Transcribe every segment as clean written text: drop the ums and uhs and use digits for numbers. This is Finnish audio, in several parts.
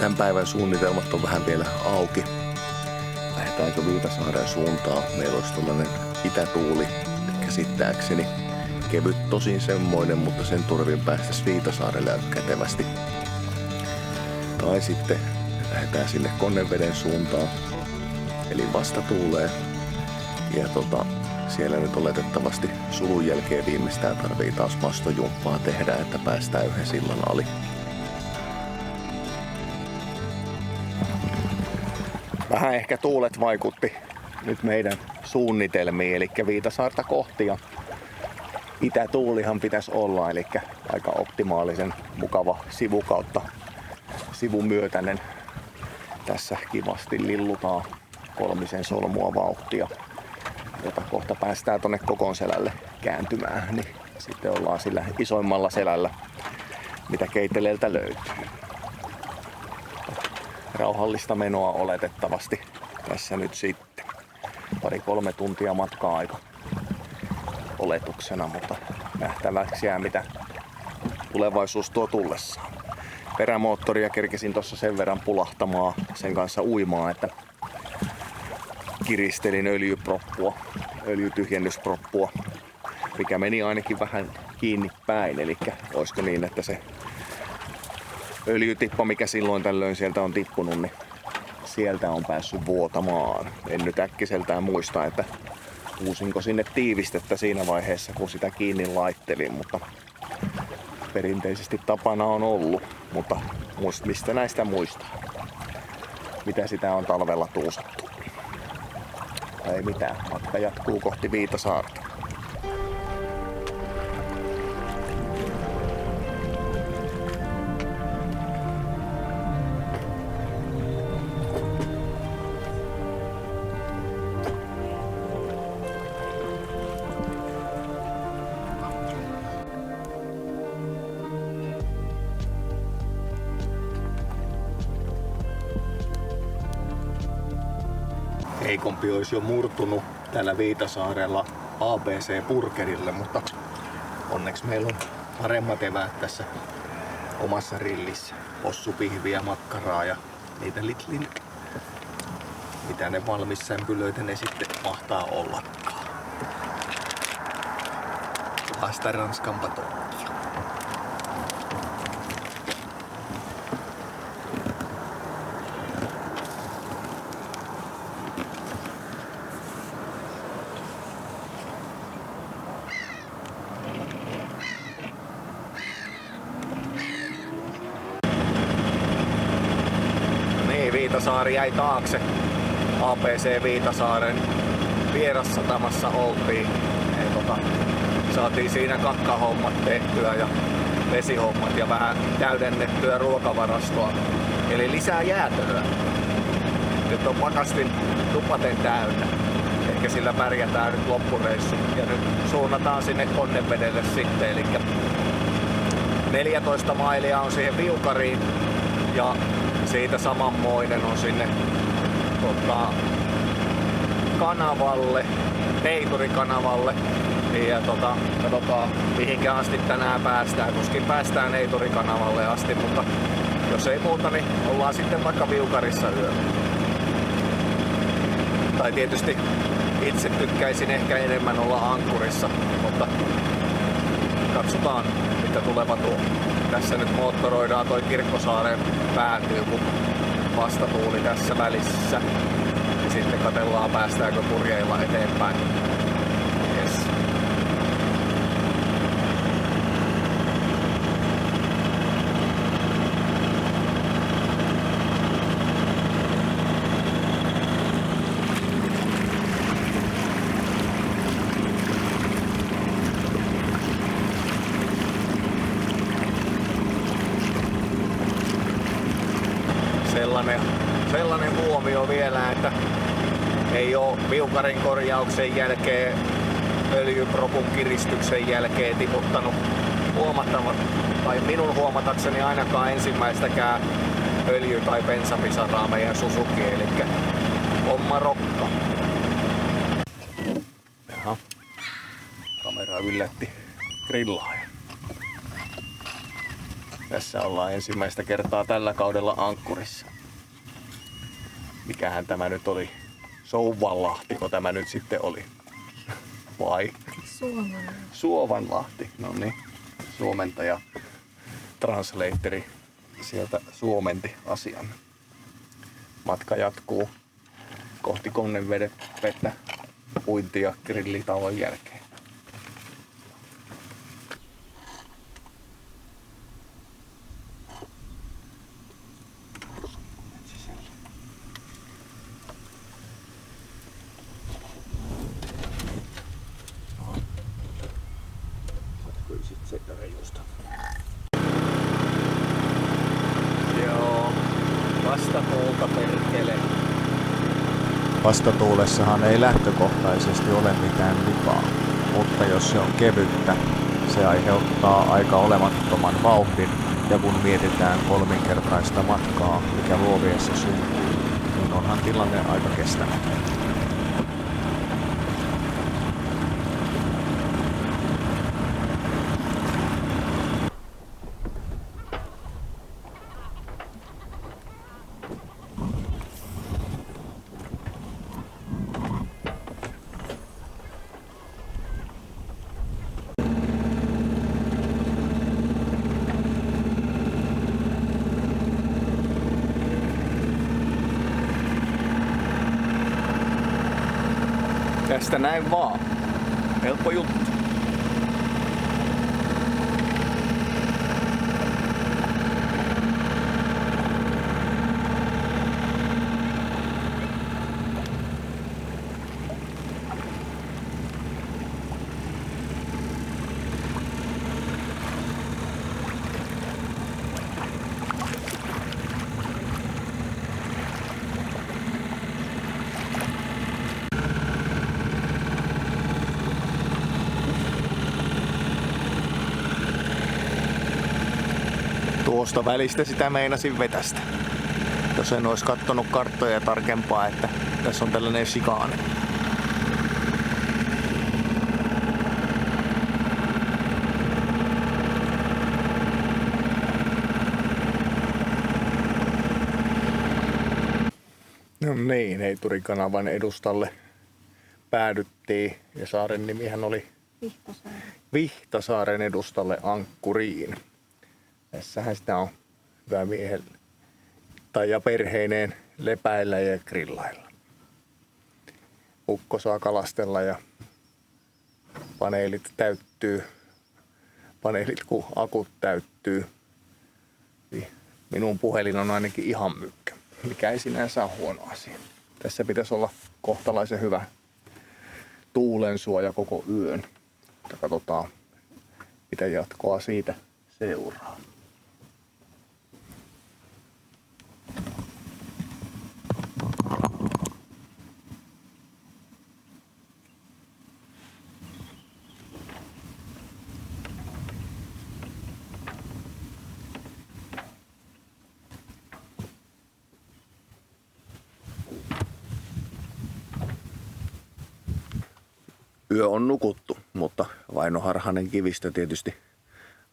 Tämän päivän suunnitelmat on vähän vielä auki. Lähdetäänkö Viitasaaren suuntaan? Meillä olisi tuollainen itätuuli käsittääkseni. Kevyt tosin semmoinen, mutta sen turvin päästäisiin Viitasaarelle aika kätevästi. Tai sitten lähdetään sinne Konneveden suuntaan. Eli vastatuulee. Ja siellä nyt oletettavasti sulun jälkeen viimeistään tarvii taas mastojumppaa tehdä, että päästään yhden sillan ali. Vähän ehkä tuulet vaikutti nyt meidän suunnitelmiin, eli Viitasaarta kohti. Ja itätuulihan pitäisi olla, eli aika optimaalisen mukava sivukautta sivumyötäinen. Tässä kivasti lillutaan 3 solmua vauhtia, jota kohta päästään tonne Kokonselälle kääntymään, niin sitten ollaan sillä isoimmalla selällä, mitä Keiteleeltä löytyy. Rauhallista menoa oletettavasti tässä nyt sitten. 2-3 tuntia matkaa aika oletuksena, mutta nähtäväksi jää mitä tulevaisuus tuo tullessaan. Perämoottoria kerkesin tuossa sen verran pulahtamaan sen kanssa uimaan, että kiristelin öljytyhjennysproppua, mikä meni ainakin vähän kiinni päin. Eli olisiko niin, että se öljytippa, mikä silloin tällöin sieltä on tippunut, niin sieltä on päässyt vuotamaan. En nyt äkkiseltään muista, että uusinko sinne tiivistettä siinä vaiheessa, kun sitä kiinni laittelin, mutta perinteisesti tapana on ollut. Mutta mistä näistä muistaa? Mitä sitä on talvella tuusattu? Ei mitään, matka jatkuu kohti Viitasaarta. Heikompi olisi jo murtunut täällä Viitasaarella ABC-burgerille, mutta onneksi meillä on paremmat eväät tässä omassa rillissä. Possupihviä, makkaraa ja niitä Lidlin, mitä ne valmissämpylöitä ne sitten mahtaa ollakaan. Vasta Ranskan patokkia. Viitasaari jäi taakse. ABC Viitasaaren vierassatamassa oltiin. Saatiin siinä kakkahommat tehtyä ja vesihommat ja vähän täydennettyä ruokavarastoa. Eli lisää jäätelöä. Nyt on pakastin tupaten täynnä. Ehkä sillä pärjätään nyt loppureissu. Ja nyt suunnataan sinne Konnevedelle sitten. Eli 14 mailia on siihen Viukariin. Ja siitä samanmoinen on sinne kanavalle, Neiturikanavalle. Ja katsotaan mihinkä asti tänään päästään, kuskin päästään Neiturikanavalle asti, mutta jos ei muuta, niin ollaan sitten vaikka Viukarissa yöllä. Tai tietysti itse tykkäisin ehkä enemmän olla ankkurissa, mutta katsotaan mitä tuleva tuo. Tässä nyt moottoroidaan toi Kirkkosaaren päätyy, kun vastatuuli tässä välissä. Ja sitten katsellaan päästäänkö purjeilla eteenpäin. Yes. Sellainen huomio vielä, että ei ole Viukarin korjauksen jälkeen, öljypropun kiristyksen jälkeen tiputtanut huomattavat, tai minun huomatakseni ainakaan ensimmäistäkään öljy- tai bensapisaraa meidän Suzuki, eli homma rokka. Jaha, kamera yllätti grillaaja. Tässä ollaan ensimmäistä kertaa tällä kaudella ankkurissa. Mikähän tämä nyt oli? Souvanlahtiko tämä nyt sitten oli? Vai? Suovanlahti. No niin. Suomentaja, translatori sieltä suomenti asian. Matka jatkuu kohti Konnenvettä uinti- ja grillitauon jälkeen. Joo, vastatuulta perkele. Vastatuulessahan ei lähtökohtaisesti ole mitään vikaa, mutta jos se on kevyttä, se aiheuttaa aika olemattoman vauhdin, ja kun mietitään kolminkertaista matkaa, mikä Luoviassa syntyy, niin onhan tilanne aika kestämätön. Tästä näin vaan. Helppo juttu. Tuosta välistä sitä meinasin vetästä. Jos en olisi kattonut karttoja tarkempaa, että tässä on tällainen sikaani. No niin, Heiturikanavan edustalle päädyttiin ja saaren nimihän oli Vihtasaaren edustalle ankkuriin. Tässähän sitä on hyvä miehen ja perheineen lepäillä ja grillailla. Ukko saa kalastella ja paneelit täyttyy. Paneelit kun akut täyttyy. Niin minun puhelin on ainakin ihan mykkä, mikä ei sinänsä ole huono asia. Tässä pitäisi olla kohtalaisen hyvä tuulensuoja koko yön. Mutta katsotaan, mitä jatkoa siitä seuraa. Yö on nukuttu, mutta vainoharhainen kivistö tietysti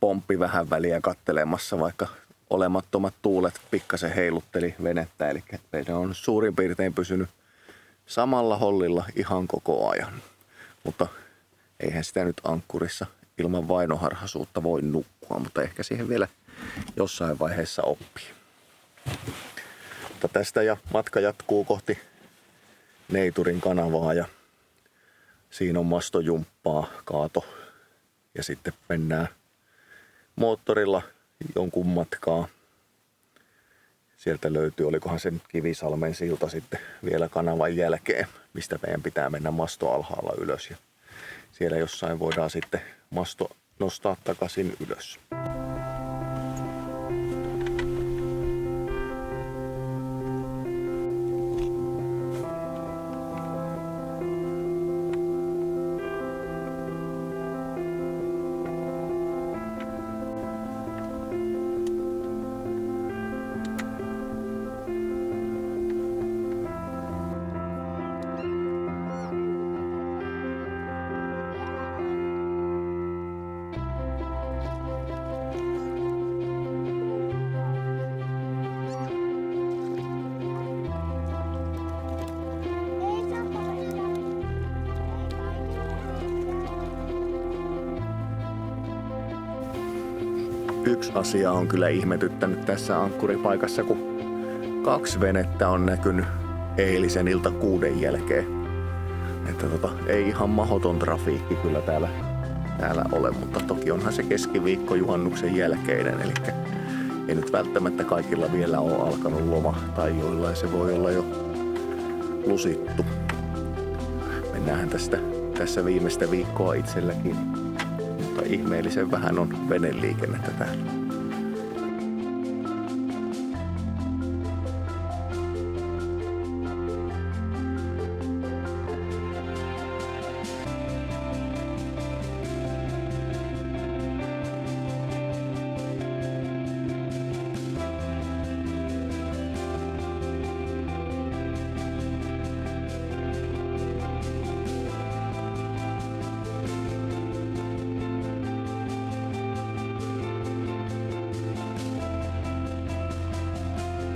pomppi vähän väliä kattelemassa, vaikka olemattomat tuulet pikkasen heilutteli venettä. Eli vene on suurin piirtein pysynyt samalla hollilla ihan koko ajan. Mutta eihän sitä nyt ankkurissa ilman vainoharhaisuutta voi nukkua, mutta ehkä siihen vielä jossain vaiheessa oppii. Mutta tästä ja matka jatkuu kohti Neiturin kanavaa ja siinä on mastojumppaa, kaato ja sitten mennään moottorilla jonkun matkaa. Sieltä löytyy, olikohan sen Kivisalmen silta sitten vielä kanavan jälkeen, mistä meidän pitää mennä masto alhaalla ylös. Ja siellä jossain voidaan sitten masto nostaa takaisin ylös. Yksi asia on kyllä ihmetyttänyt tässä ankkuripaikassa, kun 2 venettä on näkynyt eilisen ilta 6 jälkeen. Että ei ihan mahdoton trafiikki kyllä täällä ole, mutta toki onhan se keskiviikko juhannuksen jälkeinen, eli ei nyt välttämättä kaikilla vielä ole alkanut loma, tai joillain se voi olla jo lusittu. Mennään tässä viimeistä viikkoa itselläkin, mutta ihmeellisen vähän on veneliikennettä täällä.